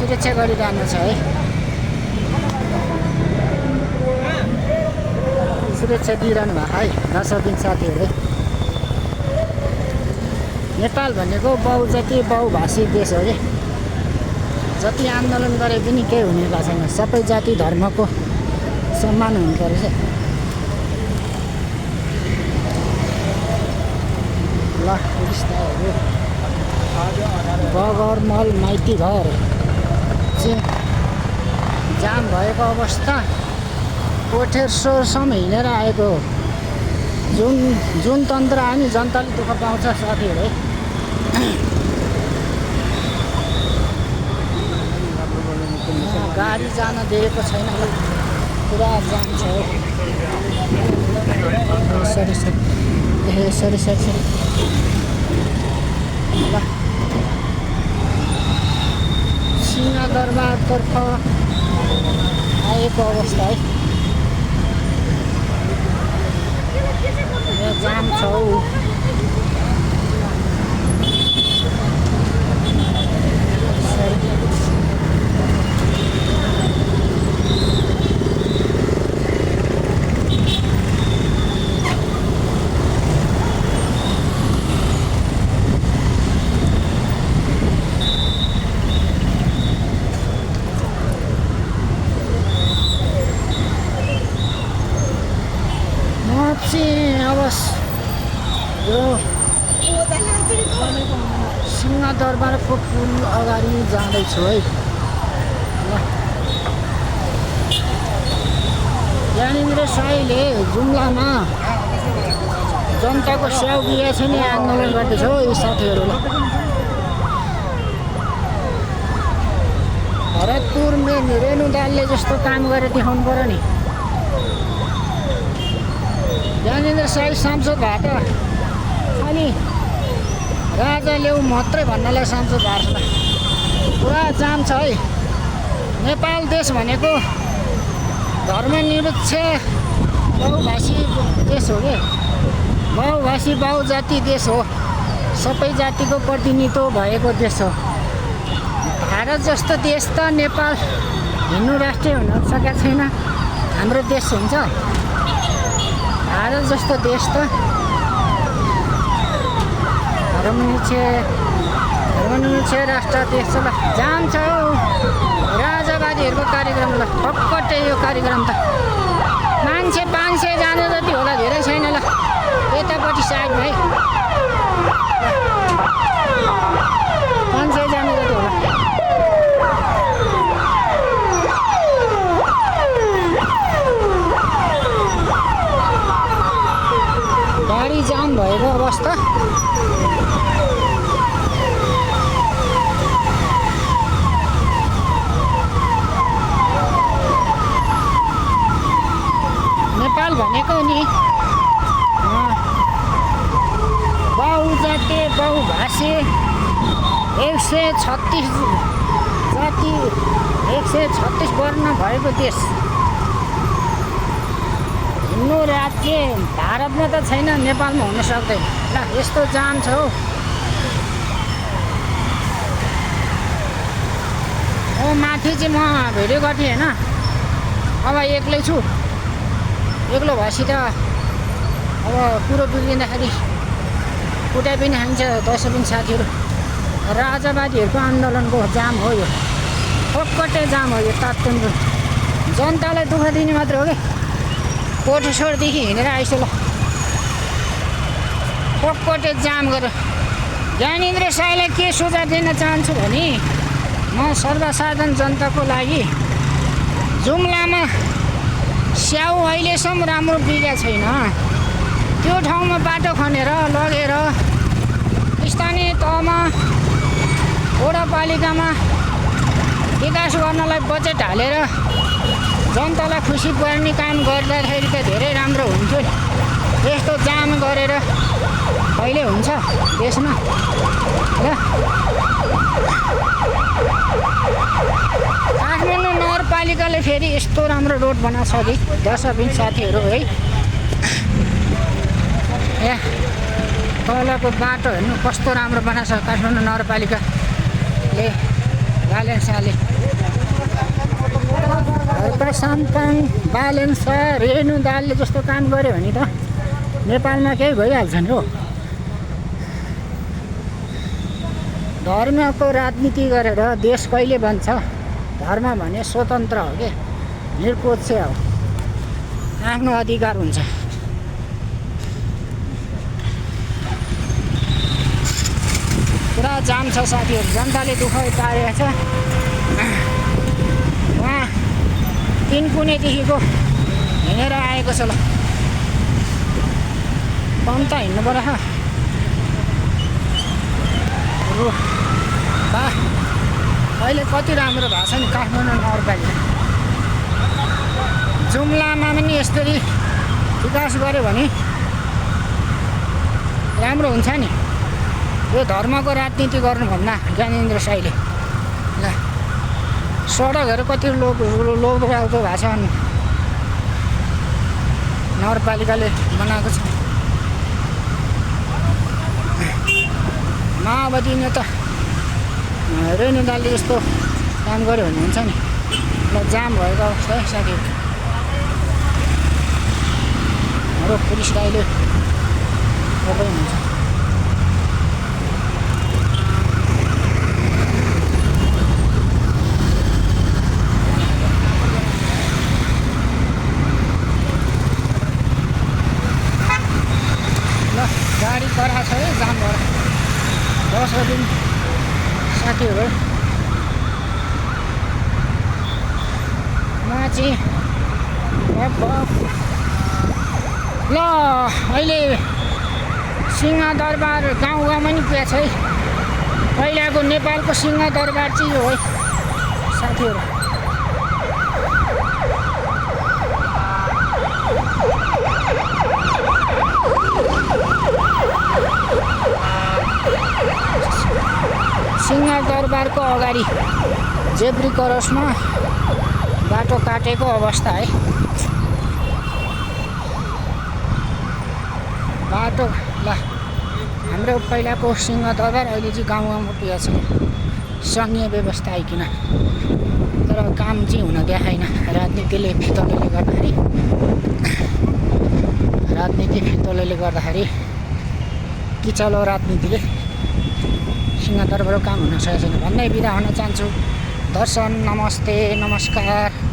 सुरक्षा गरिरहनु छ है। सुरक्षा दिइरहनु भएको है दर्शक साथीहरू। नेपाल भनेको बहुजातीय बहुभाषी देश हो कि जति आन्दोलन गरे पनि केही हुने भएको छैन। सबै जाति धर्मको सम्मान हुनुपर्छ। ल रिस्ताहरू बगरमल माइती घर चाहिँ जाम भएको अवस्था कोठेश्वरसम्म हिँडेर आएको जुन तन्त्र आयो नि जनताले दुःख पाउँछ साथीहरू है। गाडी जान दिएको छैन पुरा जाम छ। सरी ल सिंहदरबारतर्फ आएको अवस्था है। यहाँ जाम छ हौ। यो सिंहदरबारको पुल अगाडि जाँदैछु है। ज्ञानेन्द्र साईले जुम्लामा जनताको स्याउ दिए छ नि आन्दोलन गर्दैछ हो यी साथीहरूलाई। भरतपुर रेणु दालले जस्तो काम गरेर देखाउनु पर्यो नि। ज्ञानेन्द्र साई सांसद भएको खालि राजा ल्याउ मात्रै भन्नलाई सांसद भएको छ। पुरा जाम छ है। नेपाल देश भनेको धर्मनिरपेक्ष बहुभाषी देश हो कि बहुभाषी बहुजाति देश हो। सबै जातिको प्रतिनिधित्व भएको देश हो। भारत जस्तो देश त नेपाल हिन्दू राष्ट्रिय हुन सकेको छैन। हाम्रो देश हुन्छ भारत जस्तो देश त धर्मनिरपेक्ष राष्ट्र देश छ। ल जाम छ हौ राजावादीहरूको कार्यक्रम। ल ठक्कटै यो कार्यक्रम त मान्छे 500 जाने जति होला, धेरै छैन। ल यतापट्टि साइड भाइ 500 जाने जति होला। गाडी जाम भएको अवस्था। नेपाल भनेको नि बहुजातीय बहुभाषी 136 जाति 136 वर्ण भएको देश। हिन्दू राज्य भारतमा त छैन, नेपालमा हुन सक्दैन। ल यस्तो जाम छ हौ। माथि चाहिँ म भिडियो गर्थेँ होइन, अब एक्लै छु। एक्लो भएपछि त अब कुरो बिग्रिँदाखेरि कुटाइ पनि खान्छ दर्शक साथीहरू। राजावादीहरूको आन्दोलनको जाम हो यो। ठक्कटै जाम हो यो। तात्कालिक जनतालाई दुःख दिने मात्र हो कि कोठेश्वरदेखि हिँडेर आइसो। ल ठक्कटै जाम गरेर ज्ञानेन्द्र साईलाई के सुझाव दिन चाहन्छु भने म सर्वसाधारण जनताको लागि जुम्लामा स्याउ अहिलेसम्म राम्रो बिग्रेको छैन। त्यो ठाउँमा बाटो खनेर लगेर स्थानीय तहमा वडापालिकामा विकास गर्नलाई बजेट हालेर जनतालाई खुसी पार्ने काम गर्दाखेरि त धेरै राम्रो हुन्थ्यो। यस्तो जाम गरेर कहिले हुन्छ देशमा। ल काठमाडौँ नगरपालिकाले फेरि यस्तो राम्रो रोड बनाएको छ कि दर्शक साथीहरू है। यहाँ तलको बाटो हेर्नु कस्तो राम्रो बनाएको छ काठमाडौँ नगरपालिकाले। बालेन्साले साम्पाङ बालेन्सा रेणु दालले जस्तो काम गर्यो भने त नेपालमा केही भइहाल्छ नि हो। धर्मको राजनीति गरेर देश कहिले बन्छ? धर्म भने स्वतन्त्र हो के, निरपेक्ष हो, आफ्नो अधिकार हुन्छ। पुरा जाम छ साथीहरू, जनताले दुःख पारेको छ। उहाँ तिनकुनेदेखिको हिँडेर आएको छ। ल पम्प त हिँड्नु पर्छ। बा अहिले कति राम्रो भएको छ नि काठमाडौँ नगरपालिका। जुम्लामा पनि यसरी विकास गर्यो भने राम्रो हुन्छ नि। यो धर्मको राजनीति गर्नुभन्दा ज्ञानेन्द्र साईले ल सडकहरू कति लोभ्राउँदो भएको छ अनि नगरपालिकाले बनाएको छ। माओवादी नेता रेणु दालले जस्तो काम गर्यो भने हुन्छ नि। ल जाम भएको अवस्था है साथीहरू। हाम्रो पुलिस दाइले सबै हुन्छ। गाडी करा छ है जामबाट 10 दिन साथीहरू। म चाहिँ ल अहिले सिंहदरबार गाउँ गाउँमा नि पुगेको छ है। पहिलाको नेपालको सिंहदरबार चाहिँ यो है साथीहरू। सिंहदरबारको अगाडि जेब्री क्रसमा बाटो काटेको अवस्था है। बाटो ल हाम्रो पहिलाको सिंहदरबार अहिले चाहिँ गाउँ गाउँमा पुगेको छ सङ्घीय व्यवस्था आइकन। तर काम चाहिँ हुन देखाइन राजनीतिले फितलोले गर्दाखेरि। राजनीति फितलोले गर्दाखेरि किचलो राजनीतिले सिंहदरबारको काम हुन सकेको छैन भन्दै बिदा हुन चाहन्छु। दर्शन नमस्ते नमस्कार।